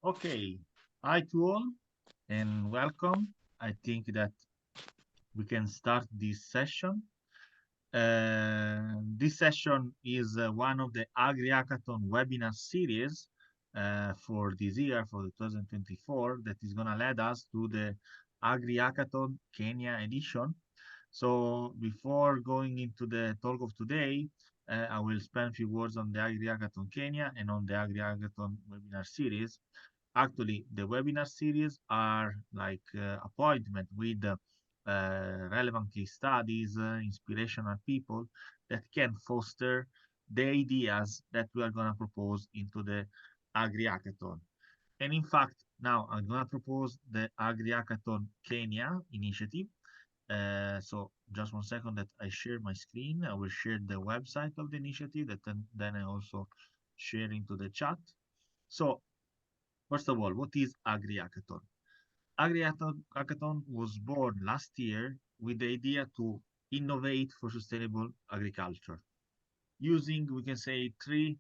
Okay, hi to all and welcome. I think that we can start this session. This session is one of the AgriHackathon webinar series for this year, for 2024, that is going to lead us to the AgriHackathon Kenya edition. So before going into the talk of today, I will spend a few words on the AgriHackathon Kenya and on the AgriHackathon webinar series. Actually, the webinar series are like appointment with relevant case studies, inspirational people that can foster the ideas that we are going to propose into the AgriHackathon. And in fact, now I'm going to propose the AgriHackathon Kenya initiative. So just one second that I share my screen. I will share the website of the initiative that then I also share into the chat. So first of all, what is AgriHackathon? AgriHackathon was born last year with the idea to innovate for sustainable agriculture using, we can say, three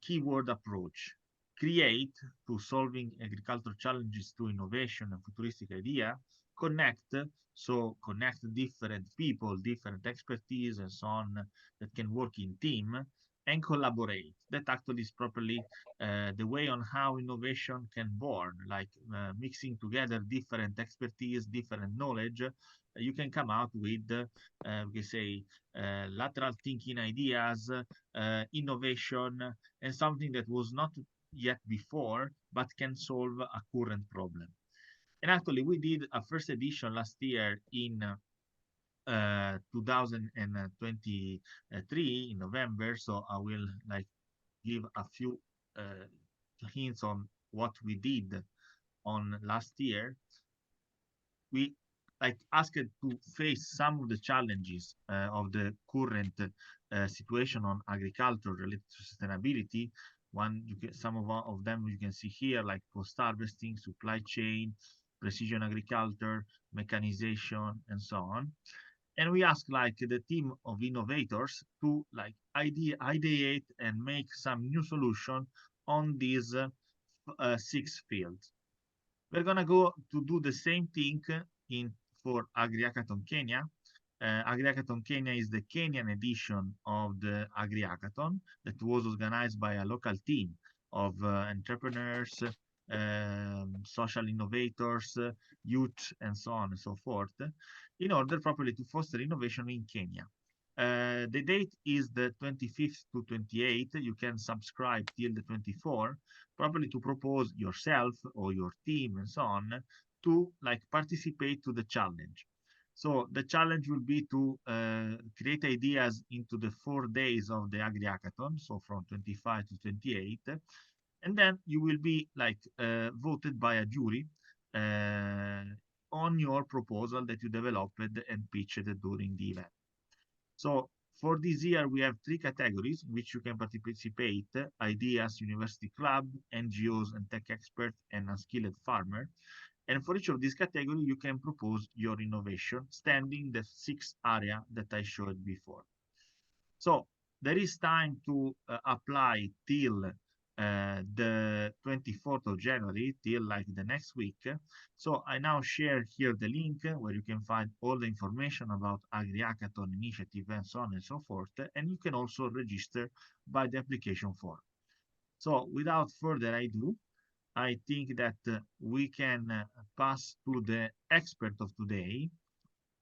keyword approach. Create to solving agricultural challenges through innovation and futuristic idea. Connect, so connect different people, different expertise and so on that can work in team. And collaborate. That actually is properly the way on how innovation can born, like mixing together different expertise, different knowledge. You can come out with, we can say, lateral thinking ideas, innovation, and something that was not yet before, but can solve a current problem. And actually, we did a first edition last year in 2023 in November. So I will like give a few uh, hints on what we did on last year. We like asked to face some of the challenges of the current situation on agriculture related to sustainability. Some of them you can see here, like post harvesting, supply chain, precision agriculture, mechanization, and so on. And we ask like the team of innovators to like ideate and make some new solution on these six fields. We're gonna go to do the same thing in for AgriHackathon Kenya. AgriHackathon Kenya is the Kenyan edition of the AgriHackathon that was organized by a local team of entrepreneurs, social innovators, youth, and so on and so forth, in order properly to foster innovation in Kenya. The date is the 25th to 28th. You can subscribe till the 24th, probably to propose yourself or your team and so on to like participate to the challenge. So the challenge will be to create ideas into the 4 days of the AgriHackathon, so from 25 to 28, and then you will be like voted by a jury uh, on your proposal that you developed and pitched during the event. So for this year, we have three categories in which you can participate: ideas, university club, NGOs and tech experts, and unskilled farmer. And for each of these categories, you can propose your innovation, standing the six area that I showed before. So there is time to apply till the 24th of January, till like the next week. So I now share here the link where you can find all the information about AgriHackathon initiative and so on and so forth. And you can also register by the application form. So without further ado, I think that we can pass to the expert of today.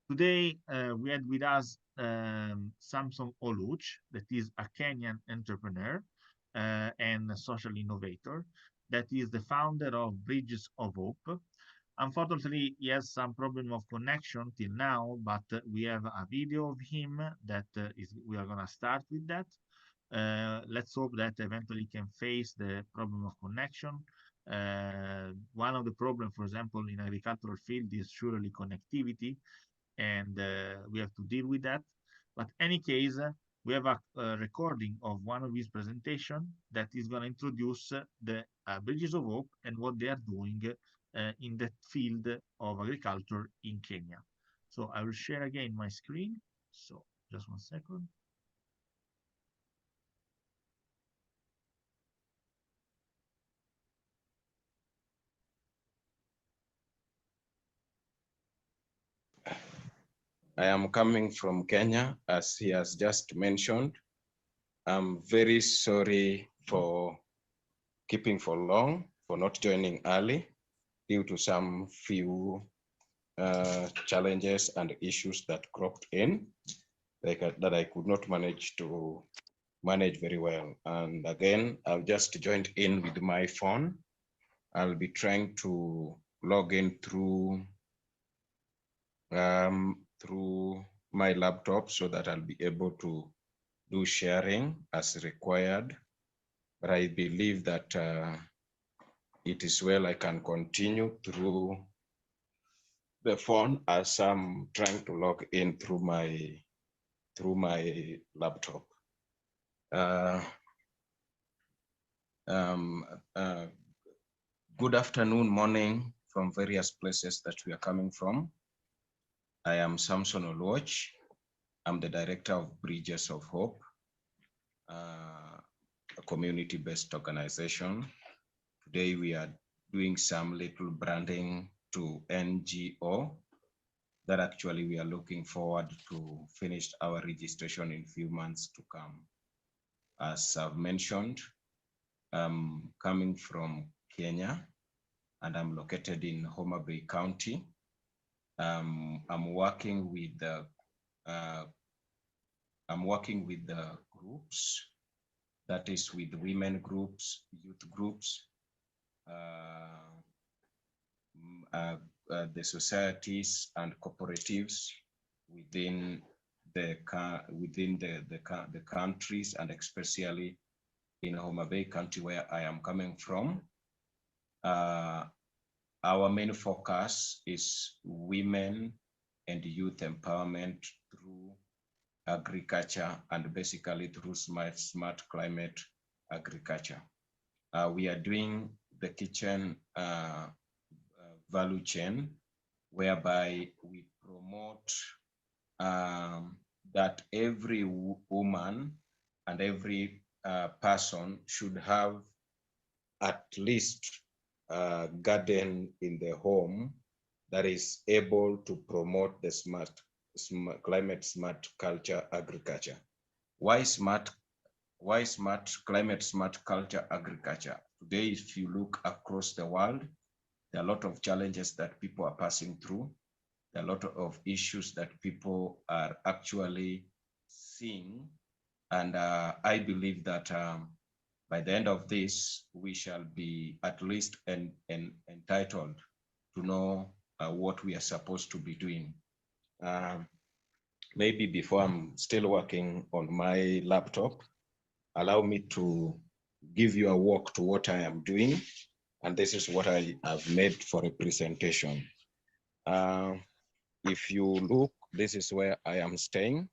Today, we had with us Samson Oluch, that is a Kenyan entrepreneur and social innovator, that is the founder of Bridges of Hope. Unfortunately, he has some problem of connection till now, but we have a video of him that we are going to start with that. Let's hope that eventually can face the problem of connection. One of the problems, for example, in agricultural field is surely connectivity, and we have to deal with that. But any case, we have a recording of one of his presentation that is going to introduce the Bridges of Hope and what they are doing in the field of agriculture in Kenya. So I will share again my screen. So just one second. I am coming from Kenya, as he has just mentioned. I'm very sorry for keeping for long, for not joining early due to some few challenges and issues that cropped in that I could not manage to manage very well. And again, I've just joined in with my phone. I'll be trying to log in through my laptop so that I'll be able to do sharing as required. But I believe that it is well I can continue through the phone as I'm trying to log in through my laptop. Uh, um, uh, Good afternoon, morning from various places that we are coming from. I am Samson Oluoch. I'm the director of Bridges of Hope, a community-based organization. Today we are doing some little branding to NGO that actually we are looking forward to finish our registration in few months to come. As I've mentioned, I'm coming from Kenya and I'm located in Homa Bay County. I'm working with the groups, that is with women groups, youth groups, the societies and cooperatives within the countries, and especially in Homa Bay County, where I am coming from. Our main focus is women and youth empowerment through agriculture, and basically through smart climate agriculture. We are doing the kitchen value chain, whereby we promote that every woman and every person should have at least a garden in the home that is able to promote the climate smart culture agriculture. Why smart climate smart culture agriculture? Today, if you look across the world, there are a lot of challenges that people are passing through. There are a lot of issues that people are actually seeing. And I believe that by the end of this, we shall be at least entitled to know what we are supposed to be doing. Maybe before, I'm still working on my laptop, allow me to give you a walk to what I am doing. And this is what I have made for a presentation. If you look, this is where I am staying.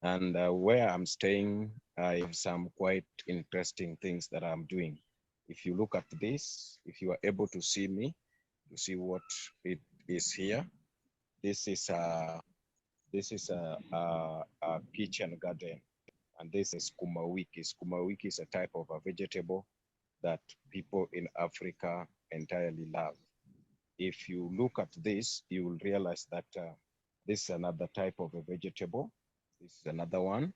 And where I'm staying, I have some quite interesting things that I'm doing. If you look at this, if you are able to see me, you see what it is here. This is a kitchen garden, and this is skuma wiki. Skuma wiki is a type of a vegetable that people in Africa entirely love. If you look at this, you will realize that this is another type of a vegetable. This is another one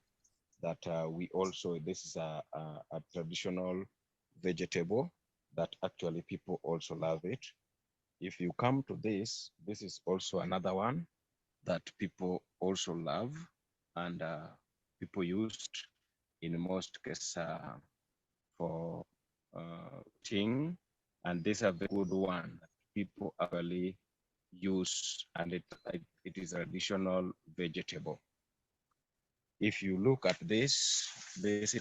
that this is a traditional vegetable that actually people also love it. If you come to this is also another one that people also love, and people used in most cases for eating, and this is a very good one that people actually use, and it is a traditional vegetable. If you look at this is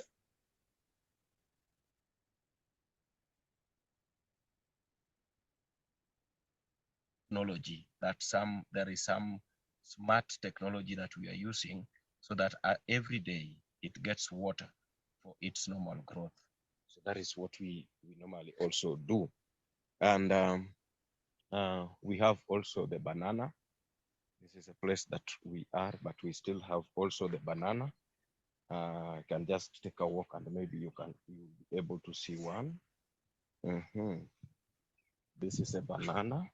technology that there is some smart technology that we are using, so that every day it gets water for its normal growth. So that is what we normally also do. And we have also the banana. This is a place that we are, but we still have also the banana. I can just take a walk and maybe you'll be able to see one. This is a banana.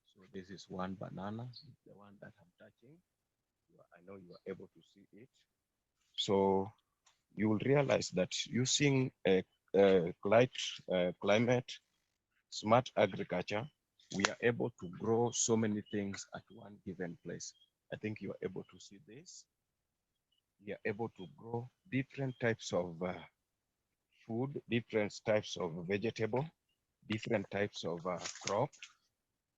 So This is one banana, the one that I'm touching. I know you are able to see it. So you will realize that using a climate smart agriculture, we are able to grow so many things at one given place. I think you are able to see this. We are able to grow different types of food, different types of vegetable, different types of crop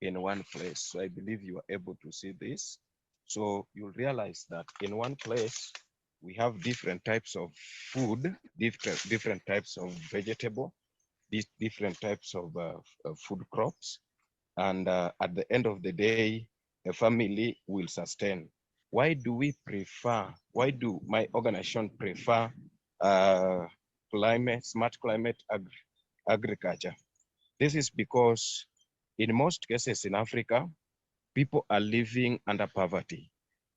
in one place. So I believe you are able to see this. So you'll realize that in one place, we have different types of food, different types of vegetable, these different types of food crops. And at the end of the day, a family will sustain. Why do we prefer, why do my organization prefer smart climate agriculture? This is because in most cases in Africa, people are living under poverty.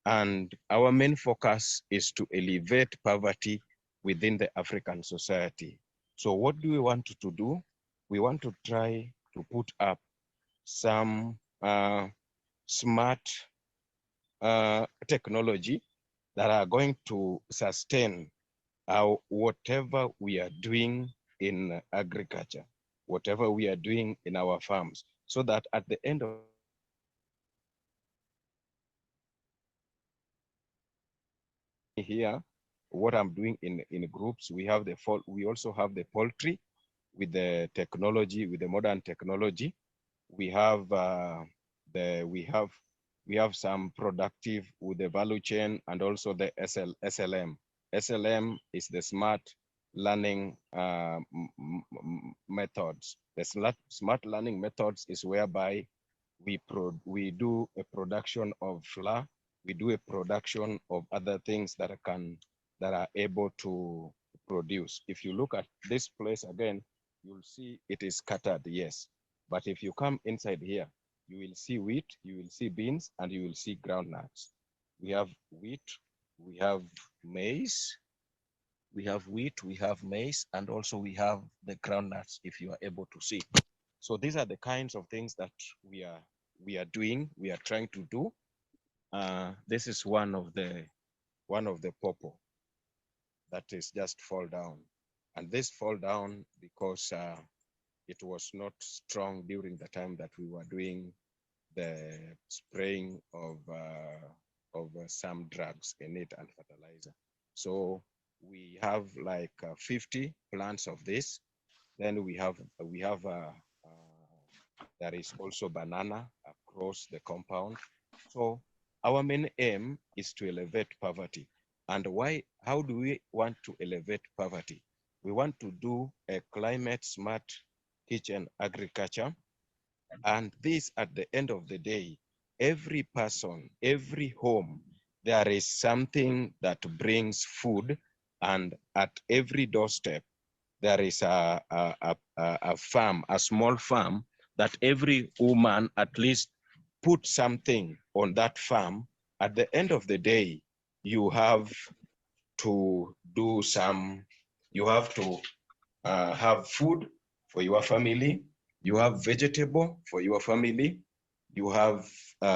And our main focus is to elevate poverty within the African society. So what do we want to do? We want to try to put up some smart technology that are going to sustain whatever we are doing in agriculture, whatever we are doing in our farms, so that at the end of the day, here, what I'm doing in groups, we also have the poultry with the technology, with the modern technology. We have the we have some productive with the value chain and also the SLM. SLM is the smart learning methods. The smart learning methods is whereby we do a production of flour, we do a production of other things that are able to produce. If you look at this place again, you'll see it is scattered, yes. But if you come inside here, you will see wheat, you will see beans, and you will see groundnuts. We have wheat, we have maize, we have wheat, we have maize, and also we have the groundnuts, if you are able to see. So these are the kinds of things that we are doing, we are trying to do. This is one of the purple that is just fall down, and this fall down because it was not strong during the time that we were doing the spraying of some drugs in it and fertilizer. So we have like 50 plants of this. Then there is also banana across the compound. So our main aim is to elevate poverty. And why? How do we want to elevate poverty? We want to do a climate smart kitchen agriculture. And this, at the end of the day, every person, every home, there is something that brings food, and at every doorstep, there is a farm, a small farm, that every woman at least put something on that farm. At the end of the day, you have to do some, you have to have food for your family, you have vegetable for your family, you have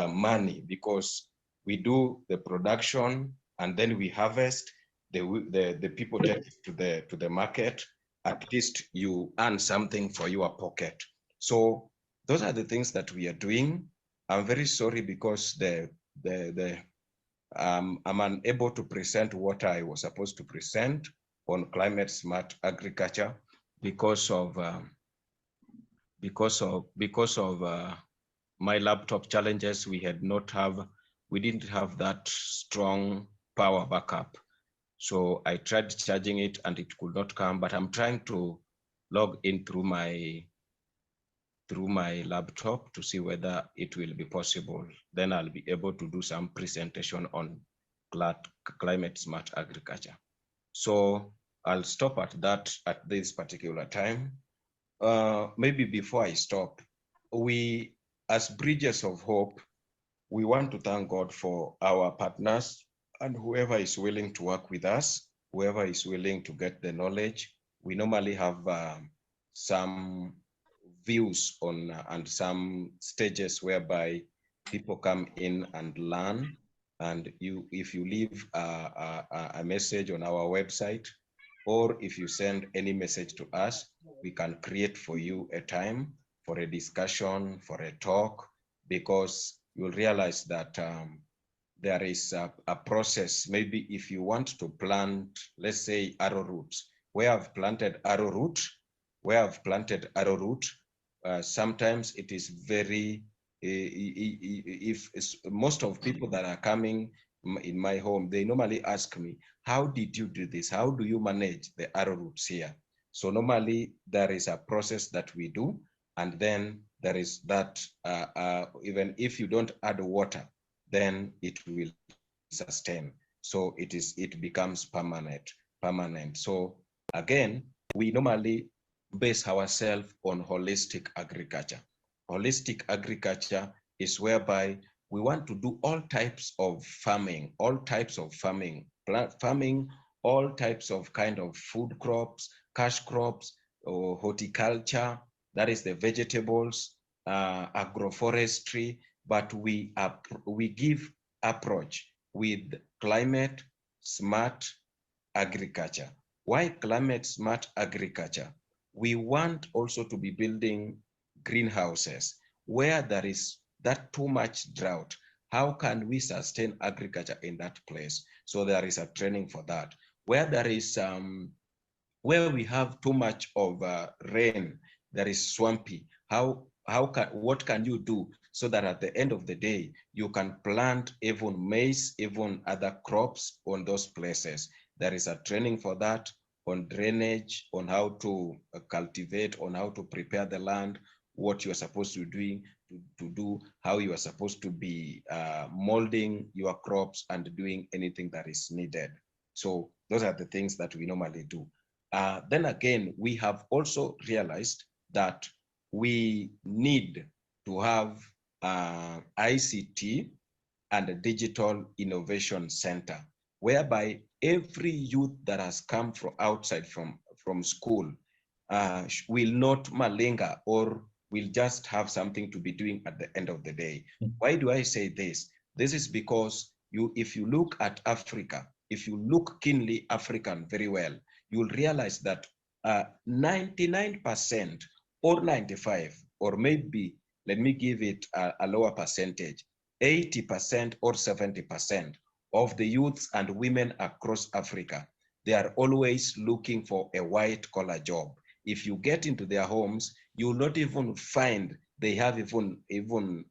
money, because we do the production and then we harvest, the people take it to the market. At least you earn something for your pocket. So those are the things that we are doing. I'm very sorry because the I'm unable to present what I was supposed to present on climate smart agriculture because of my laptop challenges. We didn't have that strong power backup. So I tried charging it and it could not come, but I'm trying to log in through my laptop to see whether it will be possible. Then I'll be able to do some presentation on climate smart agriculture. So I'll stop at that at this particular time. Maybe before I stop, we, as Bridges of Hope, we want to thank God for our partners and whoever is willing to work with us, whoever is willing to get the knowledge. We normally have some views on and some stages whereby people come in and learn. And if you leave a message on our website, or if you send any message to us, we can create for you a time for a discussion, for a talk, because you'll realize that there is a process. Maybe if you want to plant, let's say, arrowroot, where I've planted arrowroot, sometimes it is very, if most of people that are coming in my home, they normally ask me, how did you do this? How do you manage the arrowroots here? So normally there is a process that we do, and then there is that, even if you don't add water, then it will sustain. So it becomes permanent. So again, we normally base ourselves on holistic agriculture. Holistic agriculture is whereby we want to do all types of farming, plant farming, all types of kind of food crops, cash crops, or horticulture, that is the vegetables, agroforestry, but we give approach with climate smart agriculture. Why climate smart agriculture? We want also to be building greenhouses where there is that too much drought. How can we sustain agriculture in that place? So there is a training for that. Where there is where we have too much of rain, there is swampy. What can you do so that at the end of the day you can plant even maize, even other crops on those places? There is a training for that, on drainage, on how to cultivate, on how to prepare the land, what you are supposed to doing to do, how you are supposed to be molding your crops and doing anything that is needed. So those are the things that we normally do. Then again, we have also realized that we need to have ICT and a digital innovation center, whereby every youth that has come from outside from school will not malinga or will just have something to be doing at the end of the day. Why do I say this? This is because if you look at Africa, if you look keenly African very well, you'll realize that 99% or 95, or maybe let me give it a lower percentage, 80% or 70% of the youths and women across Africa, they are always looking for a white collar job. If you get into their homes, you will not even find they have even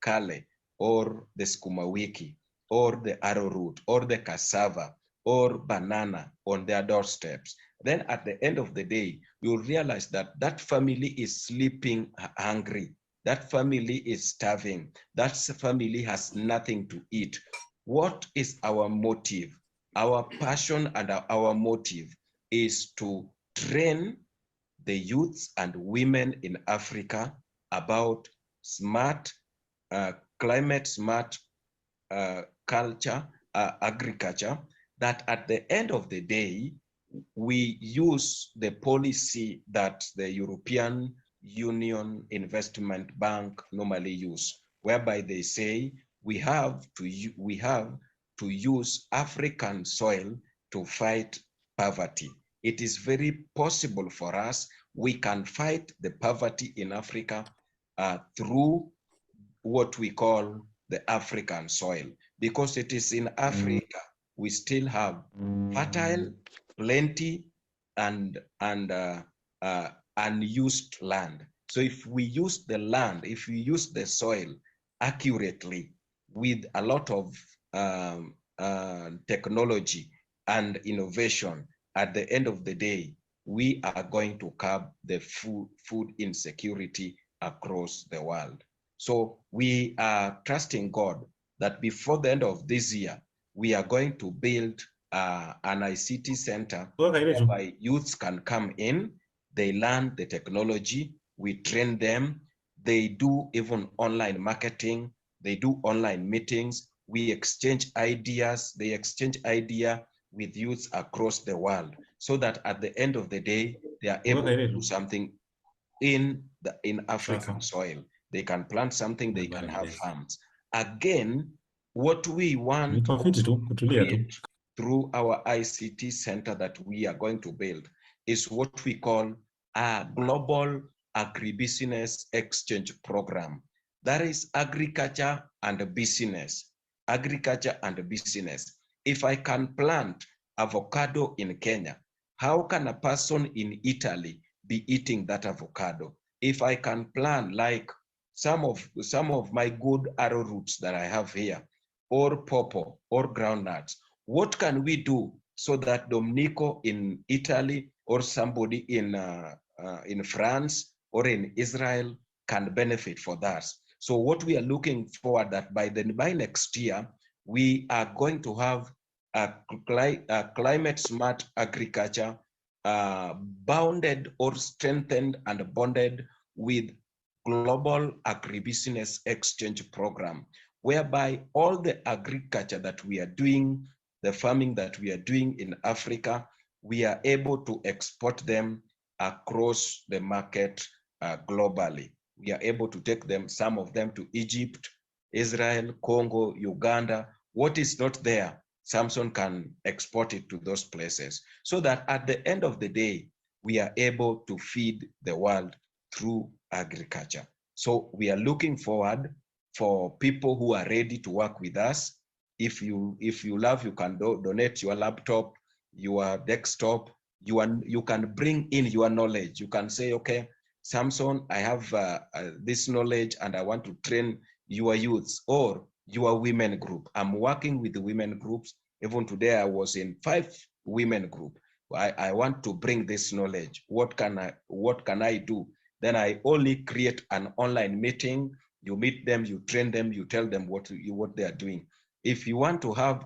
kale or the skuma wiki or the arrowroot or the cassava or banana on their doorsteps. Then at the end of the day, you'll realize that that family is sleeping hungry. That family is starving. That family has nothing to eat. What is our motive? Our passion and our motive is to train the youths and women in Africa about smart, climate smart culture, agriculture, that at the end of the day, we use the policy that the European Union Investment Bank normally use, whereby they say we have to use African soil to fight poverty. It is very possible for us. We can fight the poverty in Africa through what we call the African soil, because it is in Africa we still have fertile, plenty, and unused land. So if we use the land, if we use the soil accurately with a lot of technology and innovation, at the end of the day, we are going to curb the food insecurity across the world. So we are trusting God that before the end of this year, we are going to build an ICT center whereby youths can come in, they learn the technology, we train them, they do even online marketing, they do online meetings, we exchange ideas, they exchange idea with youths across the world, so that at the end of the day, they are able to do something in African soil. They can plant something, they can have farms. Again, what we want to create through our ICT center that we are going to build is what we call a global agribusiness exchange program. That is agriculture and business. Agriculture and business. If I can plant avocado in Kenya, how can a person in Italy be eating that avocado? If I can plant like some of my good arrowroots that I have here, or pawpaw, or groundnuts, what can we do so that Domenico in Italy or somebody in France or in Israel can benefit for that? So what we are looking for that by next year, we are going to have a climate smart agriculture bounded or strengthened and bonded with global agribusiness exchange program, whereby all the agriculture that we are doing, the farming that we are doing in Africa, we are able to export them across the market globally. We are able to take them, some of them to Egypt, Israel, Congo, Uganda. What is not there, Samson can export it to those places, so that at the end of the day, we are able to feed the world through agriculture. So we are looking forward for people who are ready to work with us. If you love, you can donate your laptop, your desktop. You can bring in your knowledge. You can say, okay, Samson, I have this knowledge and I want to train your youths or your women group. I'm working with the women groups. Even today, I was in 5 women group. I want to bring this knowledge. What can I do? Then I only create an online meeting. You meet them, you train them, you tell them what they are doing. If you want to have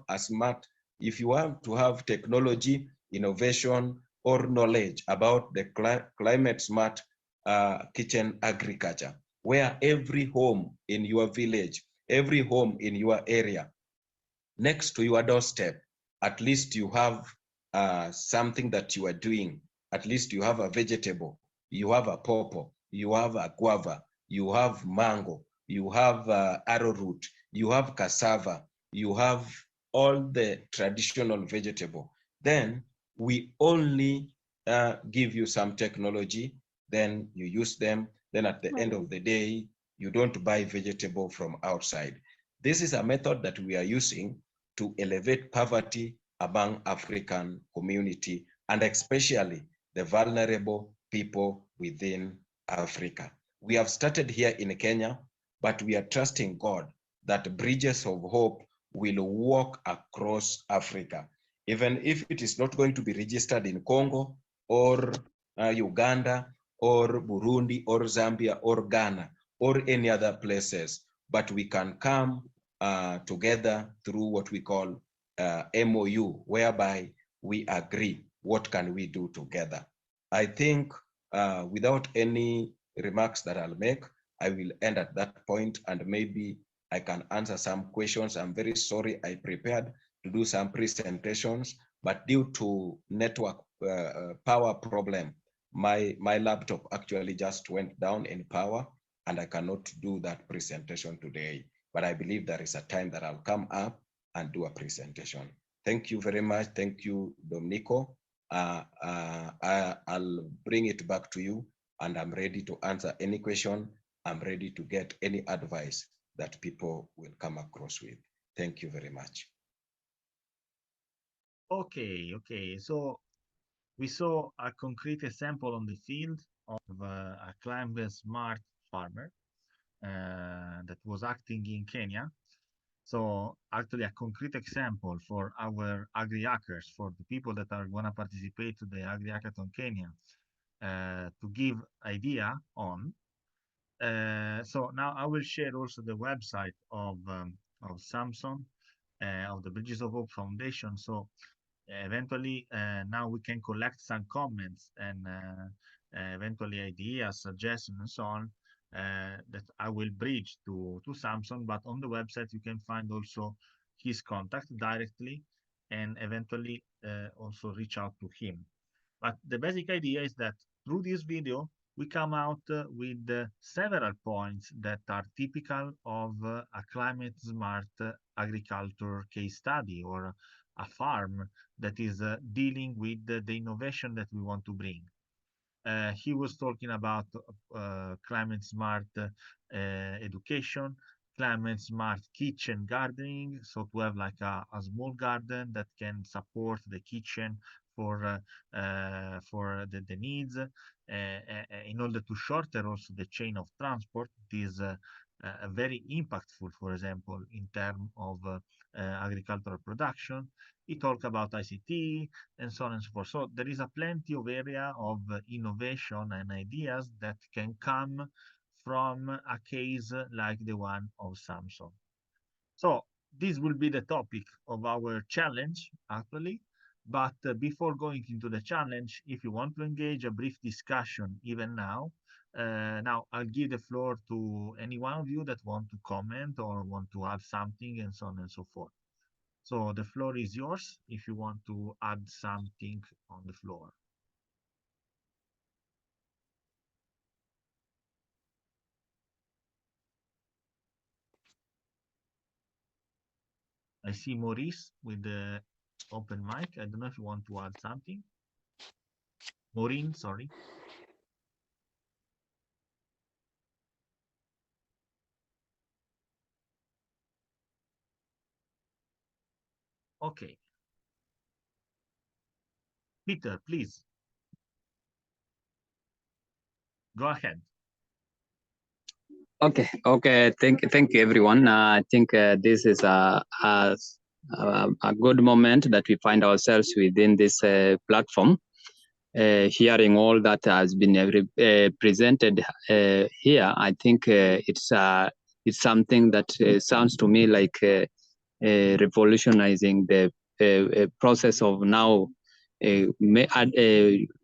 if you want to have technology, innovation, or knowledge about the climate smart kitchen agriculture, where every home in your village, every home in your area, next to your doorstep, at least you have something that you are doing. At least you have a vegetable, you have a pawpaw, you have a guava, you have mango, you have arrowroot, you have cassava, you have all the traditional vegetable. Then we only give you some technology, then you use them. Then at the end of the day, you don't buy vegetable from outside. This is a method that we are using to elevate poverty among African community, and especially the vulnerable people within Africa. We have started here in Kenya, but we are trusting God that bridges of hope will walk across Africa. Even if it is not going to be registered in Congo or Uganda or Burundi or Zambia or Ghana or any other places, but we can come together through what we call MOU, whereby we agree what can we do together. I think without any remarks that I'll make, I will end at that point, and maybe I can answer some questions. I'm very sorry I prepared to do some presentations, but due to network power problem, my laptop actually just went down in power, and I cannot do that presentation today. But I believe there is a time that I'll come up and do a presentation. Thank you very much. Thank you, Domenico. I'll bring it back to you, and I'm ready to answer any question. I'm ready to get any advice that people will come across with. Thank you very much. Okay. So we saw a concrete example on the field of a climate smart farmer that was acting in Kenya. So actually a concrete example for our agri-hackers, for the people that are going to participate to the AgriHackathon Kenya, to give idea on. So now I will share also the website of Samsung, of the Bridges of Hope Foundation. So eventually now we can collect some comments and eventually ideas, suggestions, and so on, that I will bridge to Samson. But on the website you can find also his contact directly, and eventually also reach out to him. But the basic idea is that through this video we come out with several points that are typical of a climate smart agriculture case study, or a farm that is dealing with the innovation that we want to bring. He was talking about climate smart education, climate smart kitchen gardening. So to have like a small garden that can support the kitchen for the needs, in order to shorten also the chain of transport. It is very impactful, for example, in terms of agricultural production. He talked about ICT, and so on and so forth. So there is a plenty of area of innovation and ideas that can come from a case like the one of Samsung. So this will be the topic of our challenge, actually. But before going into the challenge, if you want to engage a brief discussion, even now I'll give the floor to any one of you that want to comment or want to add something, and so on and so forth. So the floor is yours if you want to add something on the floor. I see Maurice with the open mic. I don't know if you want to add something. Maureen, sorry. Okay. Peter, please go ahead. Okay. Thank you, everyone. I think this is a good moment that we find ourselves within this platform. Hearing all that has been presented here, I think it's something that sounds to me like revolutionizing the process of now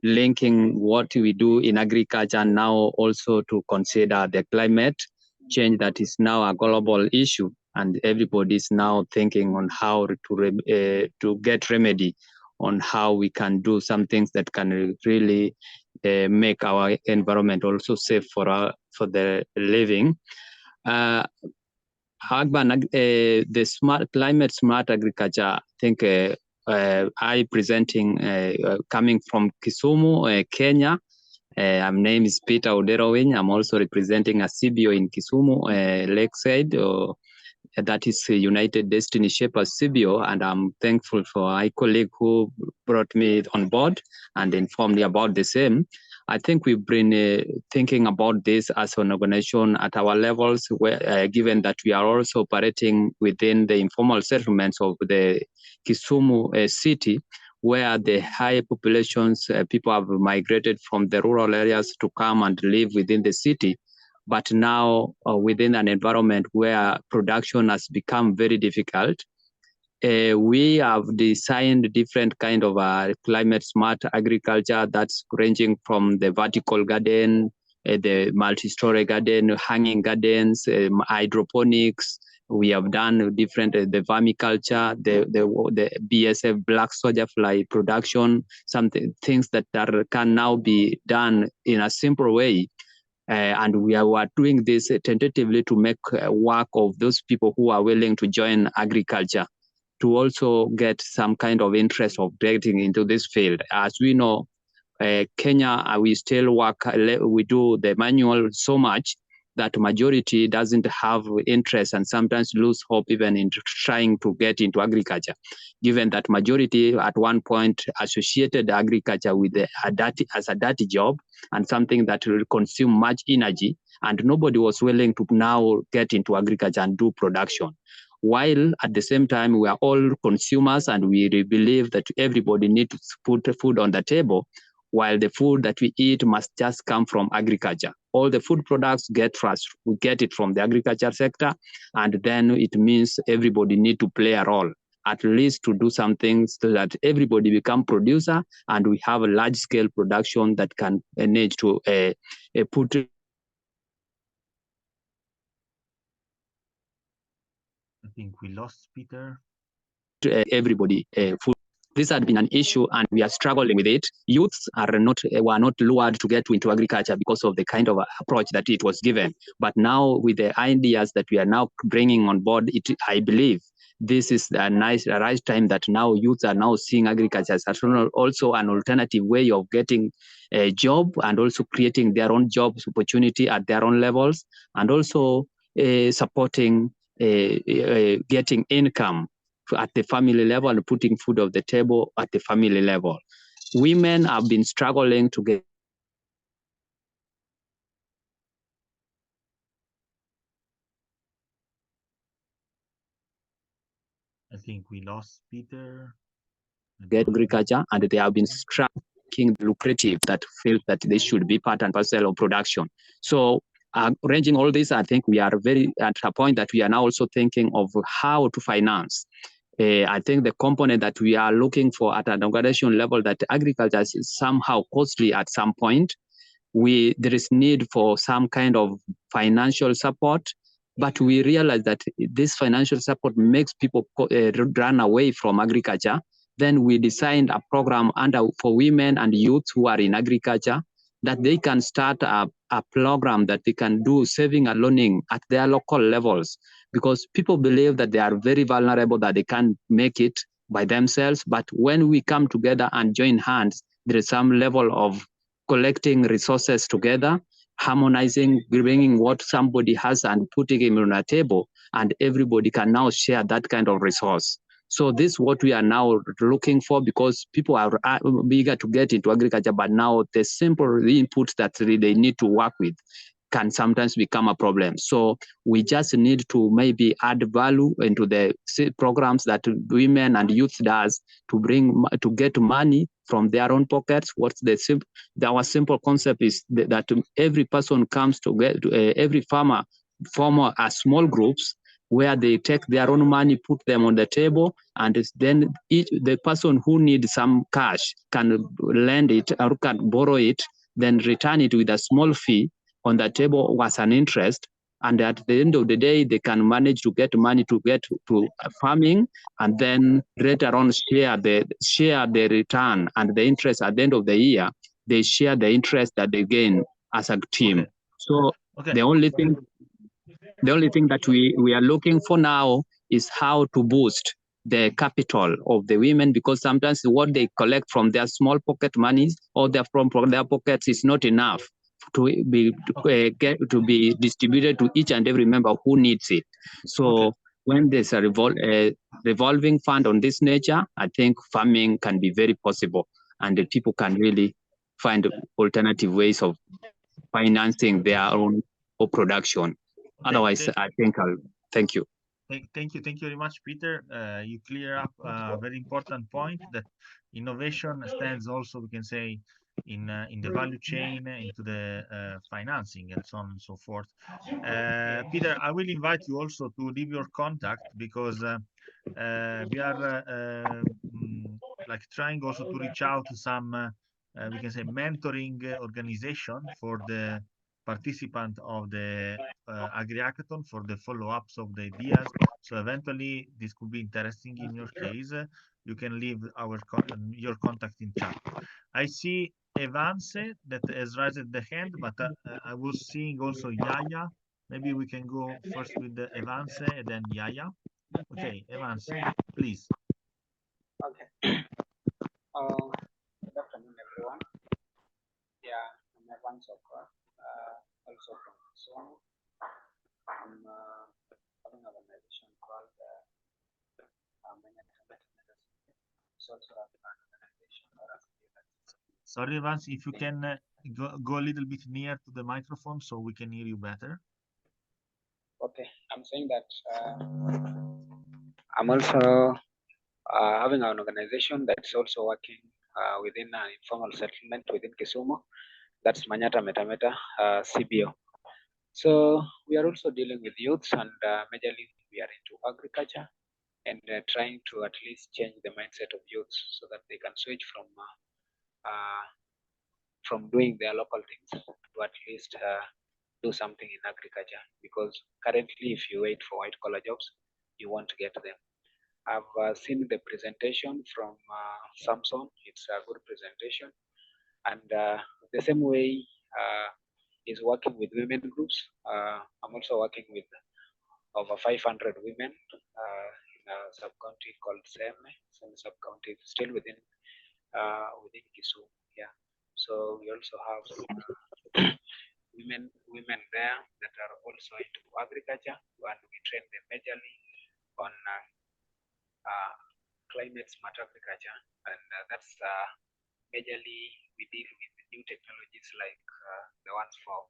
linking what we do in agriculture, and now also to consider the climate change that is now a global issue, and everybody is now thinking on how to get remedy on how we can do some things that can really make our environment also safe for the living. Agban, the climate smart agriculture, I think I presenting coming from Kisumu, Kenya. My name is Peter Oderowin. I'm also representing a CBO in Kisumu, Lakeside, that is United Destiny Shepherds CBO, and I'm thankful for my colleague who brought me on board and informed me about the same. I think we've been thinking about this as an organization at our levels, where, given that we are also operating within the informal settlements of the Kisumu city, where the high populations, people have migrated from the rural areas to come and live within the city. But now within an environment where production has become very difficult, we have designed different kind of climate smart agriculture that's ranging from the vertical garden, the multi-story garden, hanging gardens, hydroponics. We have done different the vermiculture, the BSF black soldier fly production, something things that can now be done in a simple way. And we are doing this tentatively to make work of those people who are willing to join agriculture, to also get some kind of interest of getting into this field. As we know, Kenya, we still work, we do the manual so much that majority doesn't have interest and sometimes lose hope even in trying to get into agriculture, given that majority at one point associated agriculture with as a dirty job and something that will consume much energy, and nobody was willing to now get into agriculture and do production. While at the same time, we are all consumers and we believe that everybody needs to put food on the table, while the food that we eat must just come from agriculture. All the food products we get it from the agriculture sector, and then it means everybody need to play a role, at least to do something so that everybody become producer and we have a large scale production that can manage to put. I think we lost Peter. Everybody food. this had been an issue and we are struggling with it. Youths were not lured to get into agriculture because of the kind of approach that it was given. But now with the ideas that we are now bringing on board, I believe this is a right time that now youths are now seeing agriculture as also an alternative way of getting a job and also creating their own jobs opportunity at their own levels, and also supporting getting income at the family level and putting food on the table at the family level. Women have been struggling to get I think we lost Peter. agriculture, and they have been striking lucrative that feel that they should be part and parcel of production. So arranging all this, I think we are very at a point that we are now also thinking of how to finance. I think the component that we are looking for at an organization level, that agriculture is somehow costly at some point. There is need for some kind of financial support, but we realize that this financial support makes people run away from agriculture. Then we designed a program for women and youth who are in agriculture, that they can start a program that they can do saving and loaning at their local levels, because people believe that they are very vulnerable, that they can't make it by themselves. But when we come together and join hands, there is some level of collecting resources together, harmonizing, bringing what somebody has and putting it on a table, and everybody can now share that kind of resource. So this is what we are now looking for, because people are eager to get into agriculture, but now the simple inputs that they need to work with can sometimes become a problem. So we just need to maybe add value into the programs that women and youth does to get money from their own pockets. Our simple concept is that every person comes to get every farmer form small groups where they take their own money, put them on the table, and then the person who needs some cash can lend it or can borrow it, then return it with a small fee on the table was an interest. And at the end of the day, they can manage to get money to get to farming, and then later on share the return and the interest at the end of the year. They share the interest that they gain as a team. Okay. So okay. the only thing that we are looking for now is how to boost the capital of the women, because sometimes what they collect from their small pocket monies or from their pockets is not enough to be distributed to each and every member who needs it. So when there's a revolving fund on this nature, I think farming can be very possible, and the people can really find alternative ways of financing their own production. Otherwise, I think I'll thank you. Thank you very much, Peter. You clear up a very important point, that innovation stands also, we can say, in the value chain, into the financing, and so on and so forth. Peter, I will invite you also to leave your contact, because we are like trying also to reach out to some we can say mentoring organization for the participant of the AgriHackathon, for the follow-ups of the ideas. So eventually, this could be interesting in your case. You can leave your contact in chat. I see Evance that has raised the hand, but I was seeing also Yaya. Maybe we can go first with the Evance and then Yaya. Okay, Evance, please. Okay. Good afternoon, everyone. Yeah, I'm Evans Okra, also from Kisumu. I'm having an organization called it's also an organization Sorry, Evans, if you can go a little bit near to the microphone so we can hear you better. Okay, I'm saying that I'm also having an organization that's also working within an informal settlement within Kisumu. That's Manyata Metameta CBO. So we are also dealing with youths, and majorly we are into agriculture, and trying to at least change the mindset of youths so that they can switch from doing their local things to at least do something in agriculture. Because currently, if you wait for white collar jobs, you won't get them. I've seen the presentation from Samson. It's a good presentation. And the same way is working with women groups. I'm also working with over 500 women in a sub-county called Seme. Seme sub-county, still within Kisumu. Yeah. So we also have women there that are also into agriculture, and we train them majorly on climate smart agriculture, and that's majorly we deal with new technologies like the ones for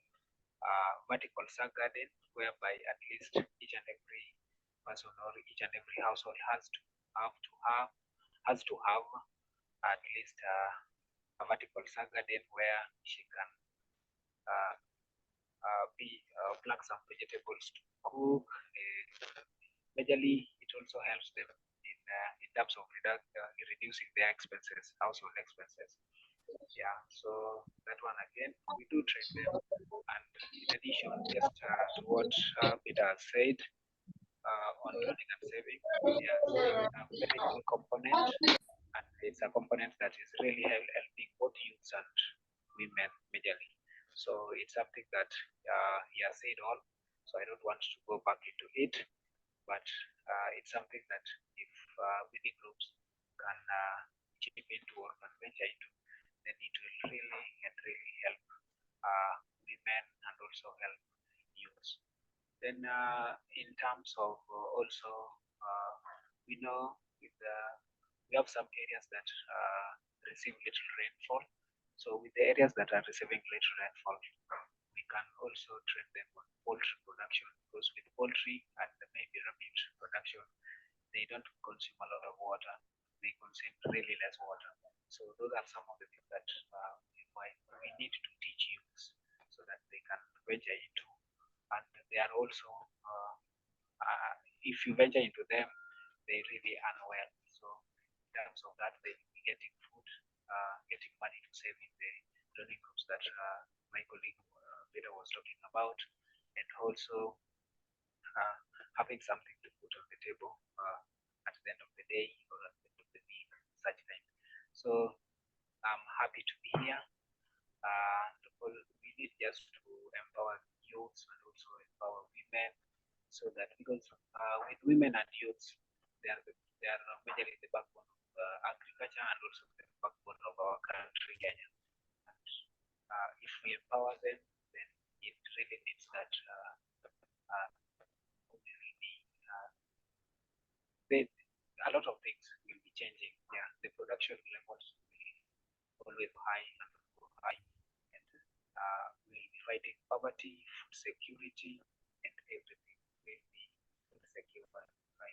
vertical sack garden, whereby at least each and every person or each and every household has to have at least a vertical sack garden where she can pluck some vegetables to cook. Majorly, it also helps them in terms of reducing their expenses, household expenses. Yeah, so that one again, we do train them. And in addition, just to what Peter has said on learning and saving, yeah, saving a very key component, and it's a component that is really helping both youths and women majorly. So it's something that he has said all, so I don't want to go back into it, but it's something that if many groups can chip into or can venture into, then it will really help women and also help youths. Then in terms of also, we know with we have some areas that receive little rainfall. So with the areas that are receiving little rainfall, we can also train them on poultry production, because with poultry and maybe rabbit production, they don't consume a lot of water. They consume really less water. So those are some of the things that we need to teach youths so that they can venture into. And they are also, if you venture into them, they really earn well. So in terms of that, they will be getting food, getting money to save in the learning groups that my colleague Peter was talking about, and also having something to put on the table at the end of the day or at the end of the week, such thing. So I'm happy to be here. We need just to empower youths and also empower women, so that because with women and youths, they are majorly the backbone of agriculture and also the backbone of our country, Kenya. And if we empower them, then it really means that a lot of things will be changing. Yeah, the production levels will be always high and high, and we'll be fighting poverty, food security, and everything will be secure by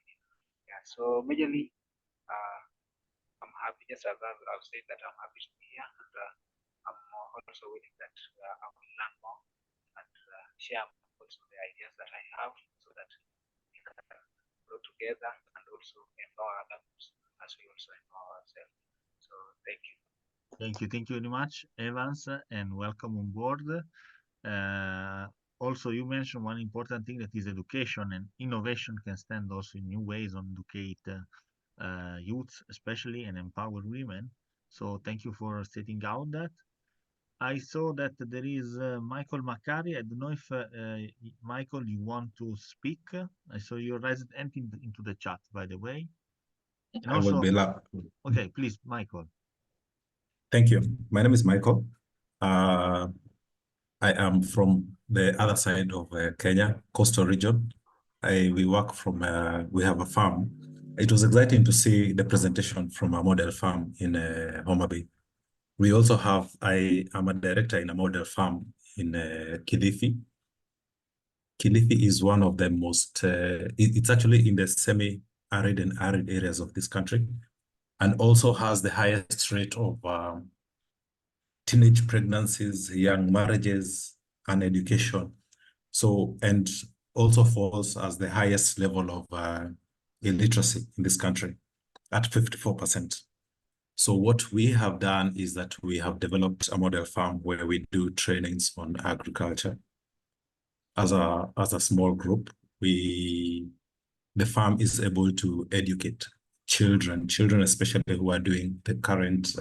now. Yeah, so majorly, I'm happy, just as I've said that I'm happy to be here, and I'm also willing that I will learn more and share also the ideas that I have, so that we can grow together and also empower others as we also empower ourselves. So thank you. Thank you very much, Evans, and welcome on board. Also, you mentioned one important thing, that is education, and innovation can stand also in new ways on educate youths, especially, and empower women. So thank you for setting out that. I saw that there is Michael Macari. I don't know if Michael, you want to speak. I saw you raised hand into the chat, by the way. And I will also, be loud. okay, please, Michael. Thank you. My name is Michael. I am from the other side of Kenya, coastal region. We work from, we have a farm. It was exciting to see the presentation from a model farm in Homa Bay. We also have, I am a director in a model farm in Kilifi. Kilifi is one of the most, it's actually in the semi-arid and arid areas of this country, and also has the highest rate of teenage pregnancies, young marriages, and education. So, and also falls as the highest level of illiteracy in this country at 54%. So what we have done is that we have developed a model farm where we do trainings on agriculture. As a small group, we the farm is able to educate children especially who are doing the current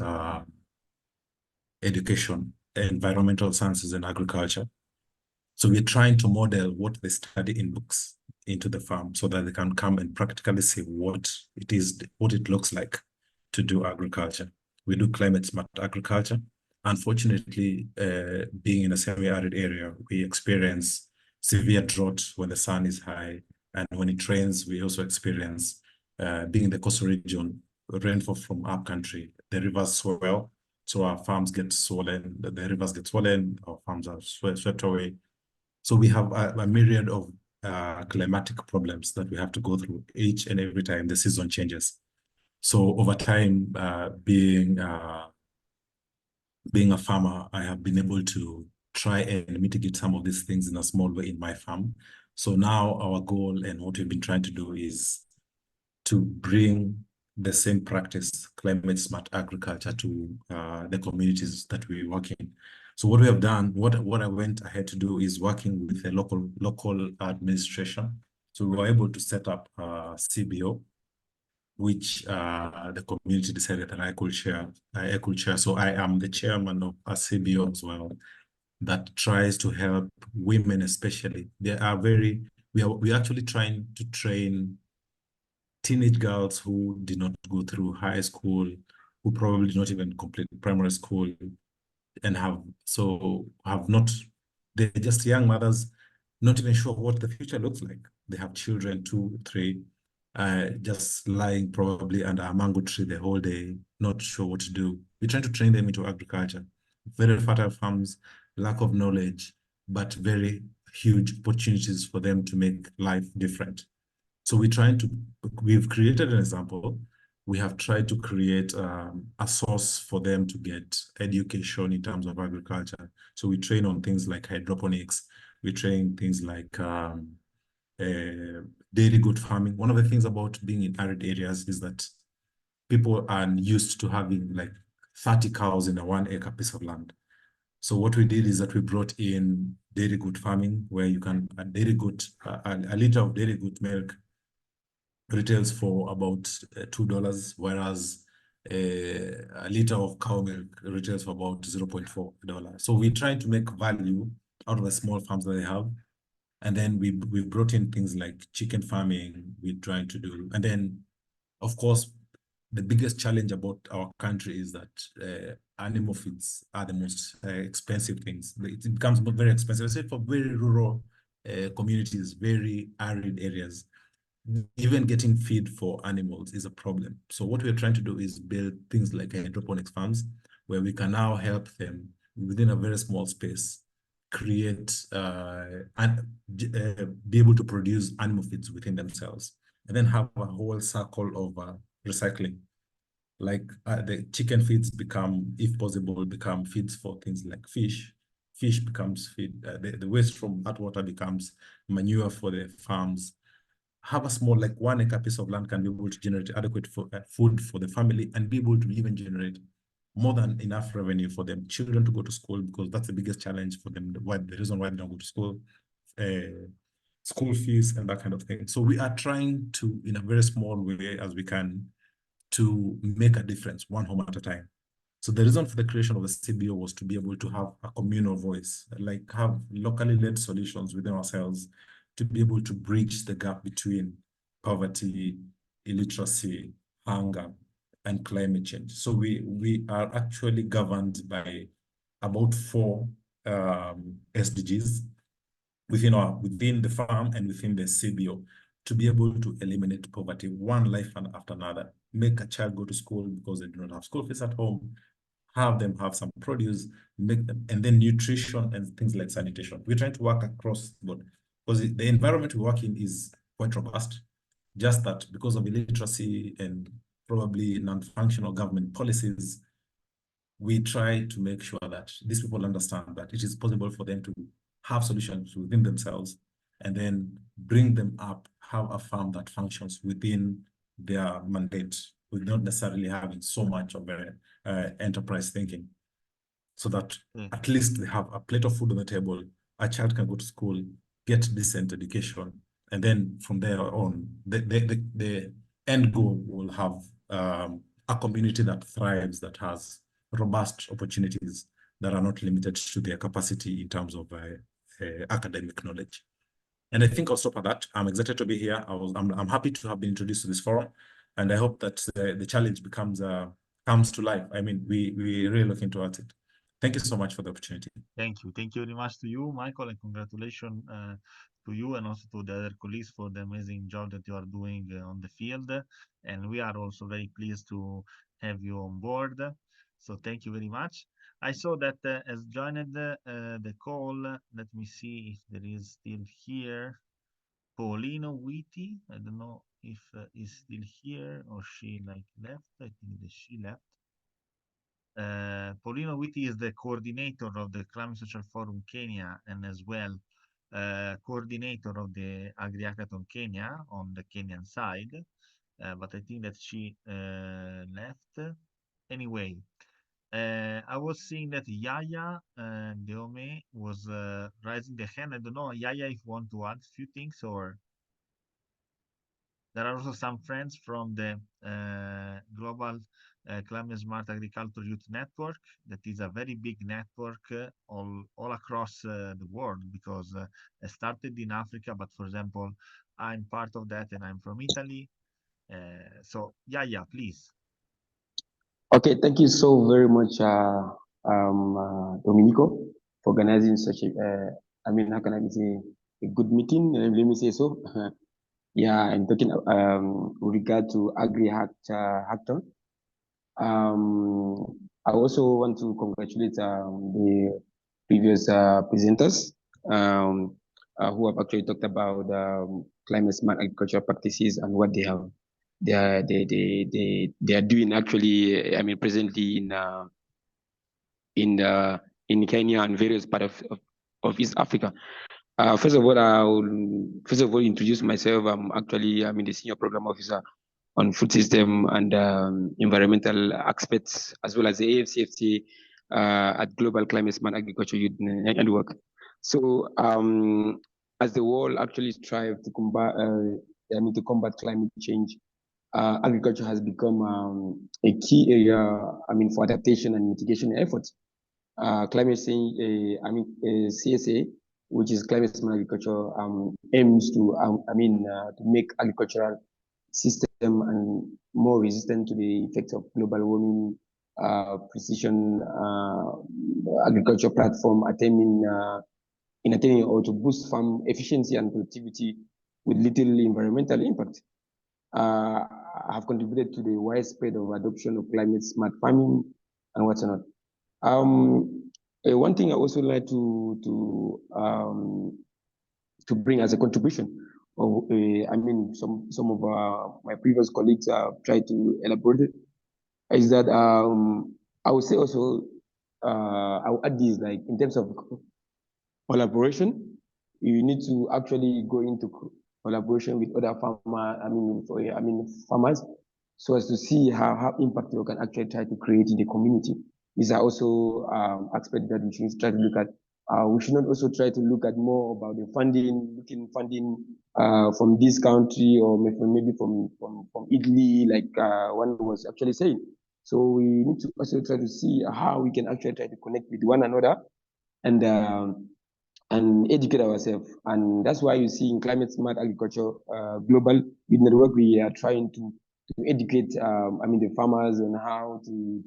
education, environmental sciences and agriculture. So we're trying to model what they study in books into the farm so that they can come and practically see what it looks like to do agriculture. We do climate smart agriculture. Unfortunately, being in a semi-arid area, we experience severe drought when the sun is high. And when it rains, we also experience, being in the coastal region, rainfall from upcountry, the rivers swell. So our farms get swollen, the rivers get swollen, our farms are swept away. So we have a myriad of climatic problems that we have to go through each and every time the season changes. So over time, being a farmer, I have been able to try and mitigate some of these things in a small way in my farm. So now our goal and what we've been trying to do is to bring the same practice, climate smart agriculture, to the communities that we work in. So what we have done, what I went ahead to do is working with the local administration. So we were able to set up a CBO, which the community decided that I could chair. So I am the chairman of a CBO as well, that tries to help women especially. We are actually trying to train teenage girls who did not go through high school, who probably did not even complete primary school, and they're just young mothers, not even sure what the future looks like. They have children, 2, 3, just lying probably under a mango tree the whole day, not sure what to do. We're trying to train them into agriculture. Very fertile farms, lack of knowledge, but very huge opportunities for them to make life different. So we've created an example. We have tried to create a source for them to get education in terms of agriculture. So we train on things like hydroponics. We train things like dairy goat farming. One of the things about being in arid areas is that people are used to having like 30 cows in a 1 acre piece of land. So what we did is that we brought in dairy goat farming, where you can, a liter of dairy goat milk retails for about $2, whereas a liter of cow milk retails for about $0.4. So we're trying to make value out of the small farms that they have. And then we've brought in things like chicken farming, we're trying to do. And then, of course, the biggest challenge about our country is that animal feeds are the most expensive things. It becomes very expensive, especially for very rural communities, very arid areas. Even getting feed for animals is a problem. So what we're trying to do is build things like hydroponics farms, where we can now help them within a very small space, create and be able to produce animal feeds within themselves, and then have a whole circle of recycling. Like the chicken feeds become, if possible, become feeds for things like fish. Fish becomes feed. The waste from that water becomes manure for the farms. Have a small, like 1 acre piece of land can be able to generate adequate food for the family, and be able to even generate more than enough revenue for them children to go to school, because that's the biggest challenge for them. The reason why they don't go to school, school fees and that kind of thing. So we are trying to, in a very small way as we can, to make a difference, one home at a time. So the reason for the creation of the CBO was to be able to have a communal voice, like have locally led solutions within ourselves, to be able to bridge the gap between poverty, illiteracy, hunger, and climate change. So we are actually governed by about 4 SDGs within the farm and within the CBO, to be able to eliminate poverty one life after another, make a child go to school because they do not have school fees at home, have them have some produce, make them, and then nutrition and things like sanitation. We're trying to work across the board, because the environment we work in is quite robust. Just that because of illiteracy and probably non-functional government policies, we try to make sure that these people understand that it is possible for them to have solutions within themselves, and then bring them up, have a farm that functions within their mandate, without necessarily having so much of enterprise thinking, so that at least they have a plate of food on the table, a child can go to school, get decent education, And then from there on, the end goal will have a community that thrives, that has robust opportunities that are not limited to their capacity in terms of academic knowledge. And I think I'll stop at that. I'm excited to be here. I'm happy to have been introduced to this forum, and I hope that the challenge comes to life. I mean, we really looking towards it. Thank you so much for the opportunity. Thank you. Thank you very much to you, Michael, and congratulations to you and also to the other colleagues for the amazing job that you are doing on the field. And we are also very pleased to have you on board. So thank you very much. I saw that has joined the call. Let me see if there is still here. Paulino Witty. I don't know if is still here or she like left. I think that she left. Paulino Witty is the coordinator of the Climate Social Forum Kenya and as well coordinator of the AgriHackathon Kenya on the Kenyan side. But I think that she left. Anyway, I was seeing that Yaya Deome was raising the hand. I don't know, Yaya, if you want to add a few things, or there are also some friends from the Global Climate Smart Agriculture Youth Network. That is a very big network all across the world, because it started in Africa. But for example, I'm part of that and I'm from Italy. So yeah, please. Okay, thank you so very much, Domenico, for organizing such a, how can I say, a good meeting? Let me say so. Yeah, I'm talking with regard to AgriHackathon. I also want to congratulate the previous presenters who have actually talked about climate smart agricultural practices and what they have they are doing actually. I mean, presently in Kenya and various parts of East Africa. First of all, I'll introduce myself. I'm the senior program officer on food system and environmental aspects, as well as the AFCFT at Global Climate Smart Agriculture Youth Network. So, as the world actually strives to combat climate change, agriculture has become a key area, for adaptation and mitigation efforts. Climate change, CSA, which is climate smart agriculture, aims to, to make agricultural system and more resistant to the effects of global warming, precision agriculture platform, attaining or to boost farm efficiency and productivity with little environmental impact. Have contributed to the widespread of adoption of climate smart farming and whatnot. One thing I also like to bring as a contribution, some of my previous colleagues have tried to elaborate, is that I would say also I will add this, like in terms of collaboration, you need to actually go into collaboration with other farmers, so as to see how impact you can actually try to create in the community. These are also aspects that we should try to look at. We should not also try to look at more about the funding, from this country or maybe from Italy, like one was actually saying. So we need to also try to see how we can actually try to connect with one another and educate ourselves. And that's why you see in Climate Smart Agriculture Global Youth Network, we are trying to educate the farmers on how to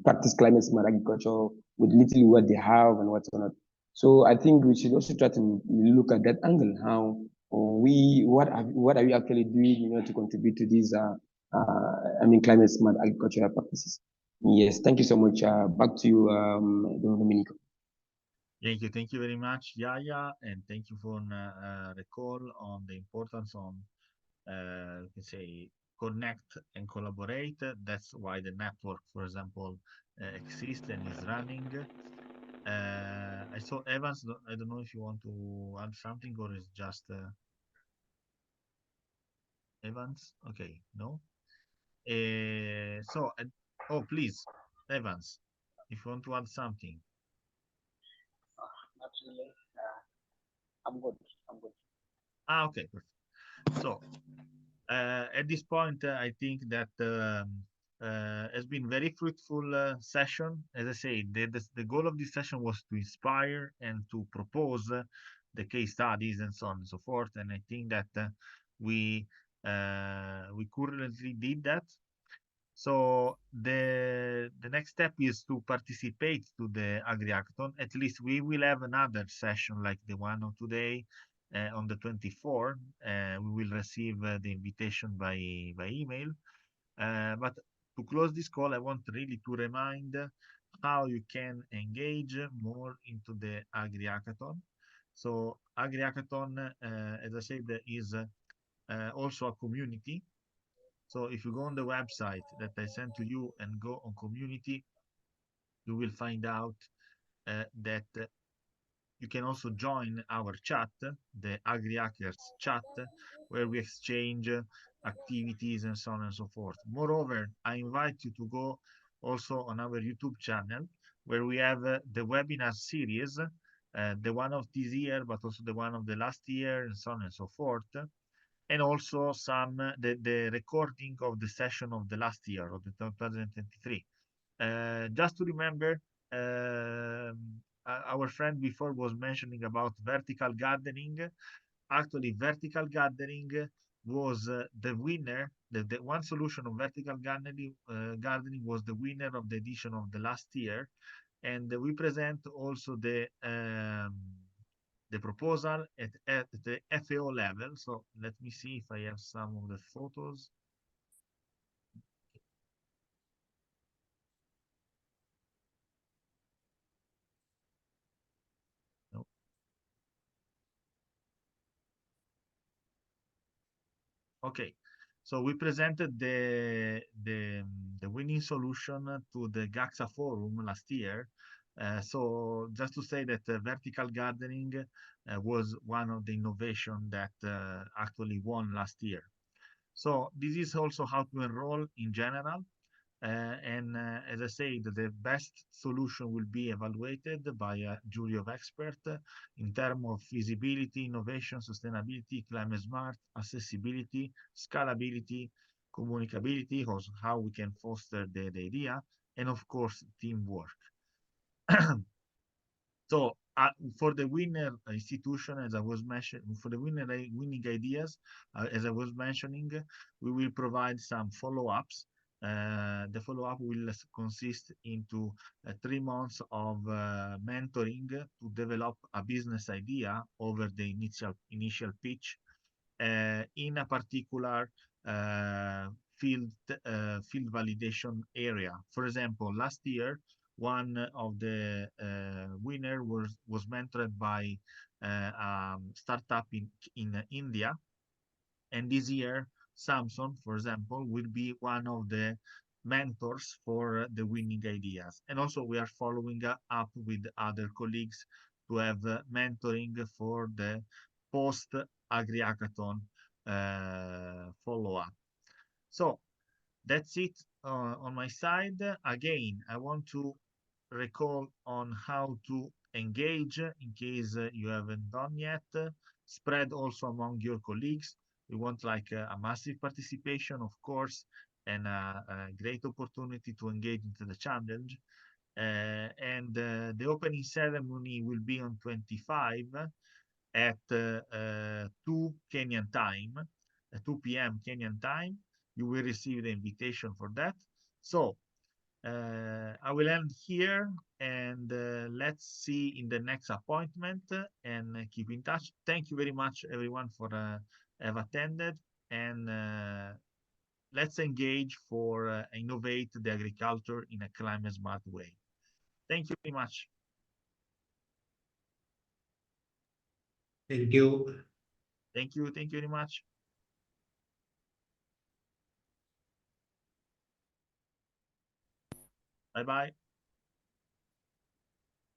practice climate smart agriculture with little what they have and what's not. So I think we should also try to look at that angle, how what are we actually doing, to contribute to these climate smart agricultural practices. Yes, thank you so much. Back to you, Domenico. Thank you very much, Yaya, and thank you for the call on the importance on, you can say, connect and collaborate. That's why the network, for example, exists and is running. I saw Evans. I don't know if you want to add something or it's just Evans. Okay, no. Oh, please, Evans, if you want to add something. Not unfortunately, I'm good. I'm good. Okay, perfect. So at this point, I think that has been very fruitful session. As I say, the goal of this session was to inspire and to propose the case studies and so on and so forth. And I think that we currently did that. So the next step is to participate to the AgriHackathon. At least we will have another session like the one of today on the 24th. We will receive the invitation by email. But to close this call, I want really to remind how you can engage more into the AgriHackathon. So AgriHackathon, as I said, is also a community. So if you go on the website that I sent to you and go on community, you will find out that you can also join our chat, the AgriHackers chat, where we exchange activities and so on and so forth. Moreover, I invite you to go also on our YouTube channel, where we have the webinar series, the one of this year, but also the one of the last year, and so on and so forth, and also some the recording of the session of the last year, of the 2023. Just to remember, our friend before was mentioning about vertical gardening. Actually, vertical gardening was the winner. The one solution of vertical gardening was the winner of the edition of the last year, and we present also the proposal at the FAO level. So let me see if I have some of the photos. No. Okay, so we presented the winning solution to the GAXA forum last year. So just to say that vertical gardening was one of the innovation that actually won last year. So this is also how to enroll in general. As I said, the best solution will be evaluated by a jury of experts in terms of feasibility, innovation, sustainability, climate smart, accessibility, scalability, communicability, also how we can foster the idea, and of course, teamwork. So for the winner institution, as I was mentioning, for the winning ideas, as I was mentioning, we will provide some follow-ups. The follow-up will consist into 3 months of mentoring to develop a business idea over the initial pitch in a particular field validation area. For example, last year, one of the winner was mentored by startup in India, and this year Samsung, for example, will be one of the mentors for the winning ideas. And also we are following up with other colleagues to have mentoring for the post AgriHackathon follow-up. So that's it on my side. Again, I want to recall on how to engage in case you haven't done yet. Spread also among your colleagues. We want like a massive participation, of course, and a great opportunity to engage into the challenge. And the opening ceremony will be on 25 at 2 Kenyan time, 2 p.m. Kenyan time. You will receive the invitation for that. So I will end here, and let's see in the next appointment and keep in touch. Thank you very much, everyone, for have attended, and let's engage for innovate the agriculture in a climate smart way. Thank you very much. Thank you. Thank you. Thank you very much. Bye-bye.